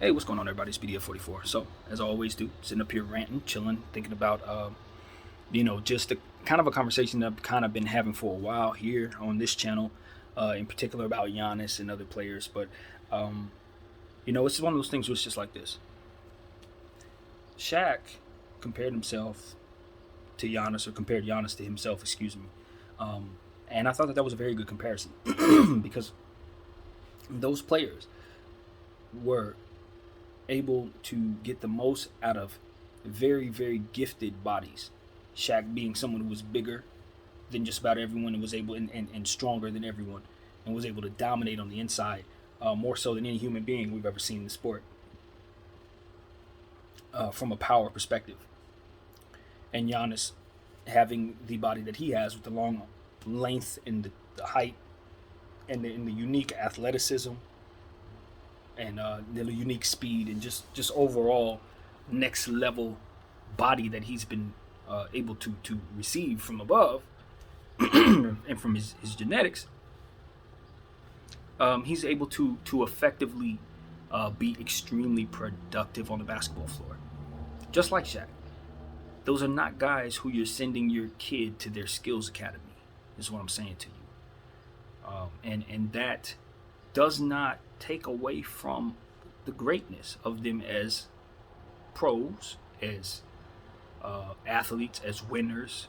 Hey, what's going on, everybody? It's BDF44. So, as I always do, sitting up here ranting, chilling, thinking about, just a kind of a conversation that I've kind of been having for a while here on this channel, in particular about Giannis and other players. But, it's one of those things where it's just like this. Shaq compared himself to Giannis, or compared Giannis to himself, excuse me. And I thought that was a very good comparison because those players were able to get the most out of very, very gifted bodies. Shaq being someone who was bigger than just about everyone and was able and stronger than everyone and was able to dominate on the inside more so than any human being we've ever seen in the sport from a power perspective. And Giannis having the body that he has with the long length and the height and the unique athleticism and the unique speed and just overall next level body that he's been able to receive from above and from his genetics, he's able to effectively be extremely productive on the basketball floor. Just like Shaq. Those are not guys who you're sending your kid to their skills academy, is what I'm saying to you. And that does not take away from the greatness of them as pros, as athletes, as winners.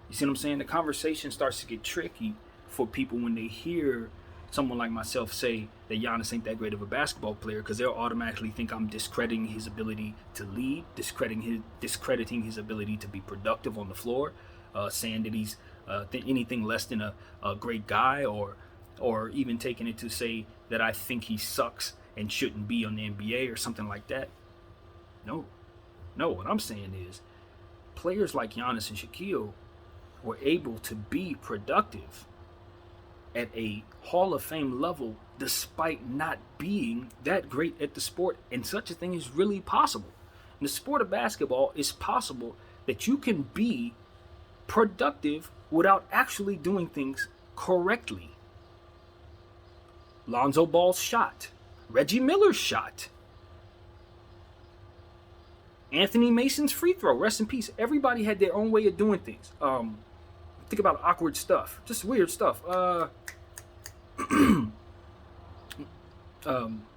You see what I'm saying? The conversation starts to get tricky for people when they hear someone like myself say that Giannis ain't that great of a basketball player, because they'll automatically think I'm discrediting his ability to lead, discrediting his ability to be productive on the floor, saying that he's anything less than a great guy, or even taking it to say that I think he sucks and shouldn't be on the NBA or something like that. No, what I'm saying is players like Giannis and Shaquille were able to be productive at a Hall of Fame level despite not being that great at the sport, and such a thing is really possible. In the sport of basketball, it's possible that you can be productive without actually doing things correctly. Lonzo Ball's shot, Reggie Miller's shot, Anthony Mason's free throw, rest in peace. Everybody had their own way of doing things. Think about awkward stuff, just weird stuff.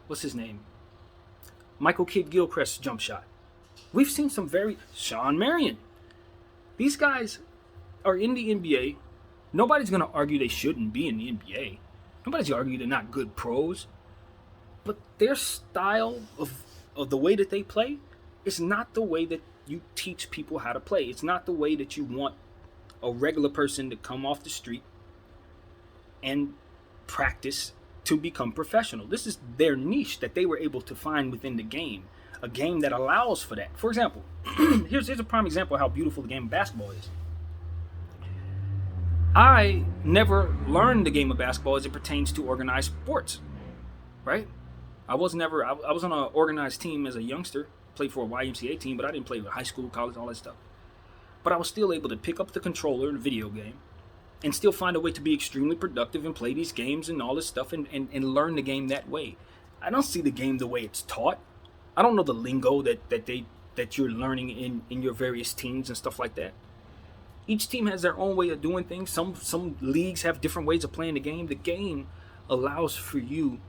What's his name? Michael Kidd-Gilchrist's jump shot. We've seen some Shawn Marion. These guys are in the NBA. Nobody's going to argue they shouldn't be in the NBA. Nobody's going to argue they're not good pros. But their style of the way that they play is not the way that you teach people how to play. It's not the way that you want a regular person to come off the street and practice to become professional. This is their niche that they were able to find within the game. A game that allows for that. For example, here's a prime example of how beautiful the game of basketball is. I never learned the game of basketball as it pertains to organized sports, right? I was on an organized team as a youngster, played for a YMCA team, but I didn't play with high school, college, all that stuff. But I was still able to pick up the controller in a video game and still find a way to be extremely productive and play these games and all this stuff and learn the game that way. I don't see the game the way it's taught. I don't know the lingo that you're learning in your various teams and stuff like that. Each team has their own way of doing things. Some leagues have different ways of playing the game. The game allows for you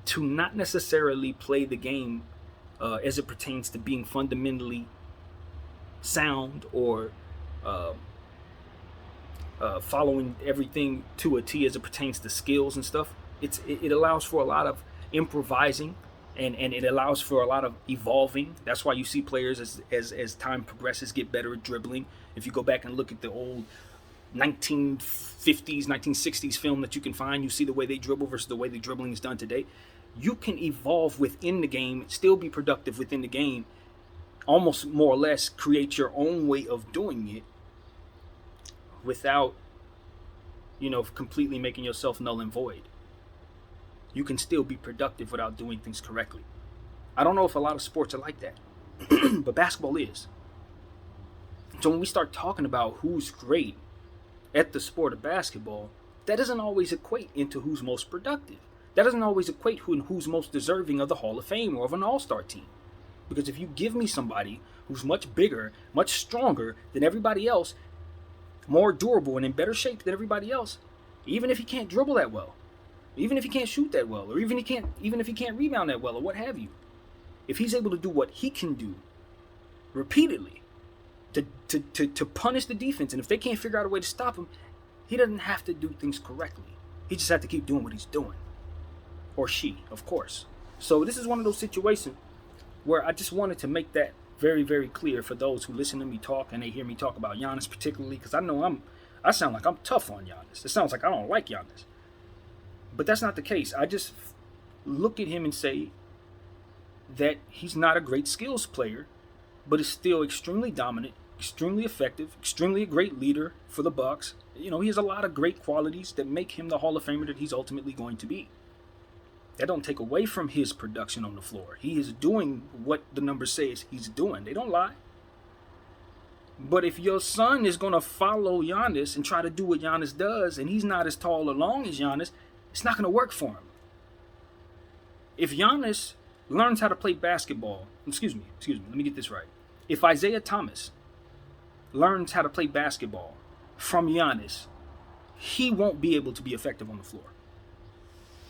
to not necessarily play the game as it pertains to being fundamentally sound or following everything to a T as it pertains to skills and stuff. It allows for a lot of improvising and it allows for a lot of evolving. That's why you see players as time progresses get better at dribbling. If you go back and look at the old 1950s, 1960s film that you can find, you see the way they dribble versus the way the dribbling is done today. You can evolve within the game, still be productive within the game, almost more or less create your own way of doing it without, completely making yourself null and void. You can still be productive without doing things correctly. I don't know if a lot of sports are like that, but basketball is. So when we start talking about who's great at the sport of basketball, that doesn't always equate into who's most productive. That doesn't always equate who's most deserving of the Hall of Fame or of an all-star team. Because if you give me somebody who's much bigger, much stronger than everybody else, more durable and in better shape than everybody else, even if he can't dribble that well, even if he can't shoot that well, or even if he can't rebound that well, or what have you, if he's able to do what he can do repeatedly to punish the defense, and if they can't figure out a way to stop him, he doesn't have to do things correctly. He just has to keep doing what he's doing. Or she, of course. So this is one of those situations where I just wanted to make that very, very clear for those who listen to me talk and they hear me talk about Giannis particularly, because I know I sound like I'm tough on Giannis. It sounds like I don't like Giannis. But that's not the case. I just look at him and say that he's not a great skills player, but is still extremely dominant, extremely effective, extremely a great leader for the Bucks. You know, he has a lot of great qualities that make him the Hall of Famer that he's ultimately going to be. That don't take away from his production on the floor. He is doing what the numbers say he's doing. They don't lie. But if your son is going to follow Giannis and try to do what Giannis does, and he's not as tall or long as Giannis, it's not going to work for him. If Giannis learns how to play basketball, excuse me, let me get this right. If Isaiah Thomas learns how to play basketball from Giannis, he won't be able to be effective on the floor.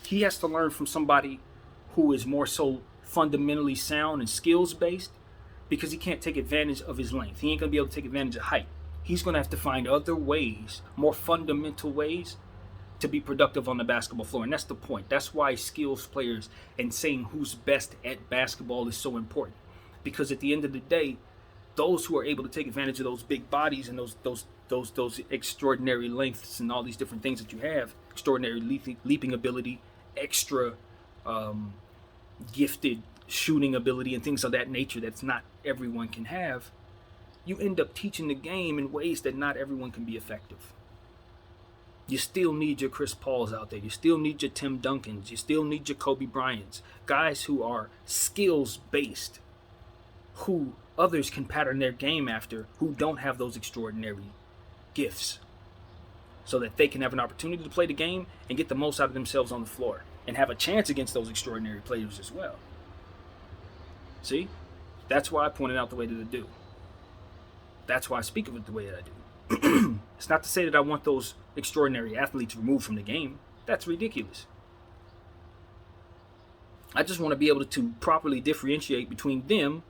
He has to learn from somebody who is more so fundamentally sound and skills-based, because he can't take advantage of his length. He ain't going to be able to take advantage of height. He's going to have to find other ways, more fundamental ways, to be productive on the basketball floor. And that's the point. That's why skills players and saying who's best at basketball is so important. Because at the end of the day, those who are able to take advantage of those big bodies and those extraordinary lengths and all these different things that you have, extraordinary leaping ability, extra gifted shooting ability and things of that nature that's not everyone can have, you end up teaching the game in ways that not everyone can be effective. You still need your Chris Pauls out there. You still need your Tim Duncans. You still need your Kobe Bryants. Guys who are skills-based, who others can pattern their game after, who don't have those extraordinary gifts, so that they can have an opportunity to play the game and get the most out of themselves on the floor and have a chance against those extraordinary players as well. See? That's why I pointed out the way that I do. That's why I speak of it the way that I do. It's not to say that I want those extraordinary athletes removed from the game. That's ridiculous. I just want to be able to properly differentiate between them